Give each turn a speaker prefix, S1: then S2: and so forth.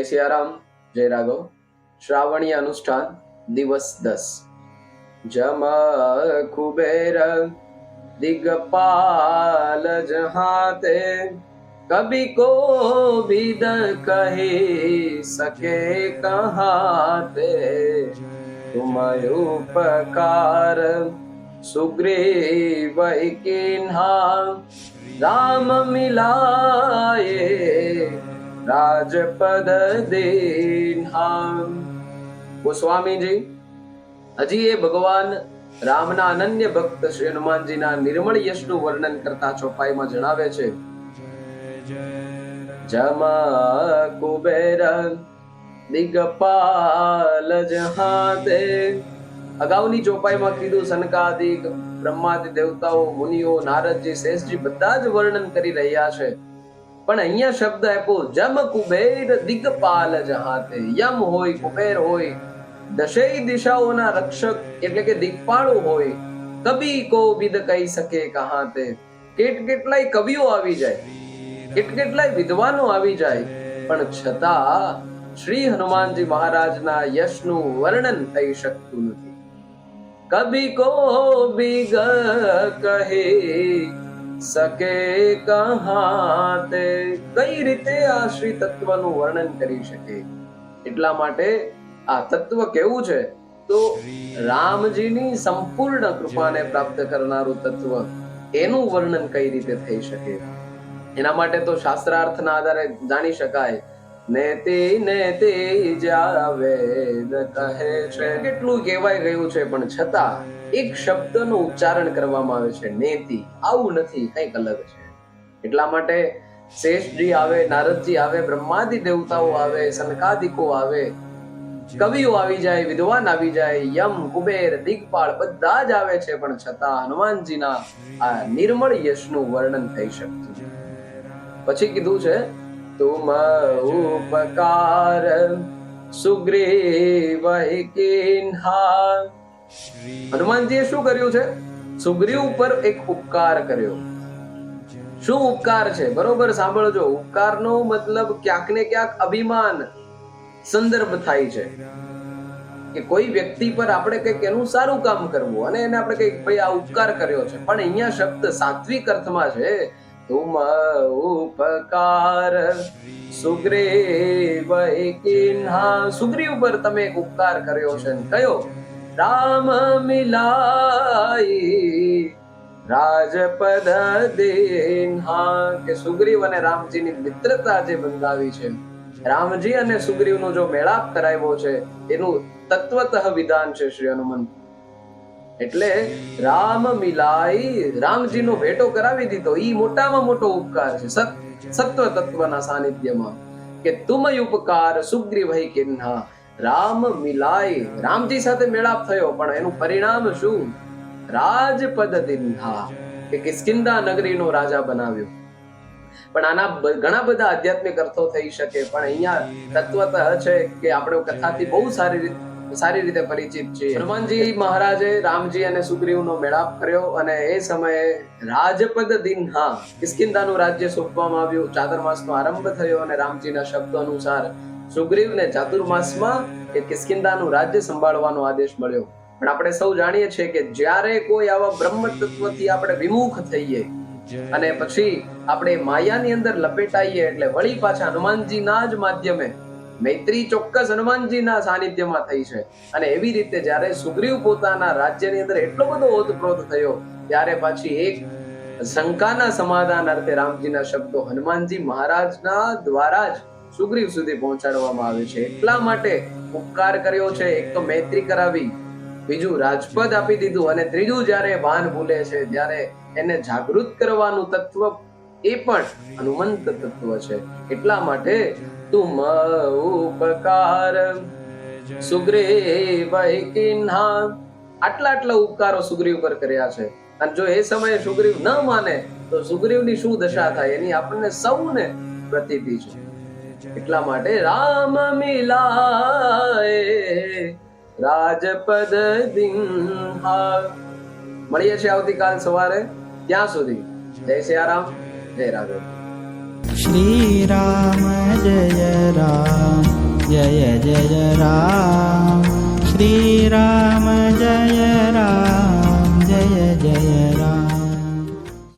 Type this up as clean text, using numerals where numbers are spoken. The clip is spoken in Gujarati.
S1: સિયારામ, જય રાઘવ. શ્રાવણીય અનુષ્ઠાન દિવસ 10. જમ કુબેર દિગપાલ જહાતે, કભી કો વિદ કહી સકે કહાતે, તુમ ઉપકાર સુગ્રીવ કિન્હા, રામ મિલાયે રાજપદ દીન્હા. ગોસ્વામીજી હજી એ ભગવાન રામના અનન્ય ભક્ત શ્રી હનુમાનજીના નિર્મળ યશનું વર્ણન કરતા ચોપાઈમાં જણાવે છે, જમ કુબેર દિગપાલ જહાતે. અગાઉની ચોપાઈમાં કીધું સનકાદિક બ્રહ્માદિ દેવતાઓ, મુનિઓ, નારદજી, શેષજી બધા જ વર્ણન કરી રહ્યા છે, પણ અહીંયા શબ્દ આપ્યો જમ કુબેર દિગપાલ જહાતે. યમ હોય, કુબેર હોય, દશેય દિશાઓના રક્ષક એટલે કે દિગપાળો હોય. કભી કો વિદ કહી શકે કહાતે. કેટલાય કવિઓ આવી જાય, કેટલાય વિદ્વાનો આવી જાય, પણ છતાં શ્રી હનુમાનજી મહારાજના યશનું વર્ણન થઈ શકતું નથી. કભી કો બિગ કહે સકે કહાતે. કઈ રીતે આ શ્રી તત્વનું વર્ણન કરી શકે? એટલા માટે આ તત્વ કેવું છે તો રામજીની સંપૂર્ણ કૃપાને પ્રાપ્ત કરનારું તત્વ, એનું વર્ણન કઈ રીતે થઈ શકે? એના માટે તો શાસ્ત્રાર્થના આધારે જાણી શકાય. નેતિ નેતિ જ્યાં વેદ કહે છે, કેટલું કહેવાય ગયું છે, પણ છતાં એક શબ્દનું ઉચ્ચારણ કરવામાં આવે છે, નેતિ. આવું નથી, કંઈક અલગ છે. એટલા માટે શેષજી આવે, નારદજી આવે, બ્રહ્માદિ દેવતાઓ આવે, સનકાદિકો આવે, કવિઓ આવી જાય, વિદ્વાન આવી જાય, યમ, કુબેર, દિગપાળ બધા જ આવે છે, પણ છતાં હનુમાનજીના આ નિર્મળ યશનું વર્ણન થઈ શકતું. પછી કીધું છે તુમ ઉપકાર સુગ્રીવ કિન્હા. હનુમાનજીએ શું કર્યું છે? સુગ્રીવ ઉપર એક ઉપકાર કર્યો. શું ઉપકાર છે? બરોબર સાંભળજો. ઉપકારનો મતલબ ક્યાંક ને ક્યાંક અભિમાન સંદર્ભ થાય છે કે કોઈ વ્યક્તિ પર આપણે કંઈક એનું સારું કામ કરવું અને એને આપણે કંઈક ભાઈ આ ઉપકાર કર્યો છે, પણ અહીંયા શબ્દ સાત્વિક અર્થમાં છે. તુમ ઉપકાર સુગ્રીવ કિન્હા. સુગ્રીવ પર તમે એક ઉપકાર કર્યો છે. કયો? રામ મિલાઈ રાજપદ દીન્હા. કે સુગ્રીવ અને રામજીની મિત્રતા જે બંધાવી છે, રામજી અને સુગ્રીવનો જો મેળાપ કરાવ્યો છે, એનું તત્વતઃ વિધાન છે શ્રી હનુમંત. એટલે રામ મિલાઈ, રામજીનો ભેટો કરાવી દીધો, ઈ મોટામાં મોટો ઉપકાર છે સત્વ તત્વના સાનિધ્યમાં. કે તુમ ઉપકાર સુગ્રીવ કિન્હા. રામ મિલાઈ, રામજી સાથે મેળાપ થયો, પણ એનું પરિણામ શું? રાજપદ દિન્હા, કે કિષ્કિંધા નગરીનો રાજા બનાવ્યો. પણ આના ઘણા બધા આધ્યાત્મિક અર્થો થઈ શકે, પણ અહીંયા તત્વતઃ છે કે આપણે કથાથી બહુ સારી રીતે પરિચિત છીએ. હનુમાનજી મહારાજે રામજી અને સુગ્રીવનો મેળાપ કર્યો અને એ સમયે રાજપદ દિન્હા, કિષ્કિંધાનું રાજ્ય સોંપવામાં આવ્યું. ચાતુર્માસનો આરંભ થયો અને રામજીના શબ્દો અનુસાર સુગ્રીવને ચાતુર્માસમાં એ કિષ્કિંધાનું રાજ્ય સંભાળવાનો આદેશ મળ્યો. પણ આપણે સૌ જાણીએ છીએ કે જ્યારે કોઈ આવા બ્રહ્મ તત્વથી આપણે વિમુખ થઈએ અને પછી આપણે માયાની અંદર લપેટાઈએ, એટલે વળી પાછા હનુમાનજીના જ માધ્યમે મૈત્રી ચોક્કસ હનુમાનજીના સાનિધ્યમાં થઈ છે. અને એવી રીતે જ્યારે સુગ્રીવ પોતાના રાજ્યની અંદર એટલો બધો ઓતપ્રોત થયો, ત્યારે પાછી એક શંકાના સમાધાન અર્થે રામજીના શબ્દો હનુમાનજી મહારાજના દ્વારા જ સુગ્રીવ સુધી પહોંચાડવામાં આવે છે. એટલા માટે ઉપકાર કર્યો છે. એક તો મૈત્રી કરાવી, બીજું રાજપદ આપી દીધું, અને ત્રીજું જ્યારે ભાન ભૂલે છે ત્યારે એને જાગૃત કરવાનું તત્વ એ પણ હનુમંત તત્વ છે. એટલા માટે તુમ ઉપકાર સુગ્રીવ કિન્હા. આટલા ઉપકારો સુગ્રીવ પર કર્યા છે, અને જો એ સમયે સુગ્રીવ ન માને તો સુગ્રીવની શું દશા થાય એની આપણને સૌને પ્રતીતિ છે. એટલા માટે રામ મિલાય રાજપદ દિન્હા. મળીએ છીએ આવતીકાલ સવારે. ત્યાં સુધી જય સિયારામ, જય રાઘવ.
S2: શ્રી રામ જય રામ. जय जय राम, श्री राम जय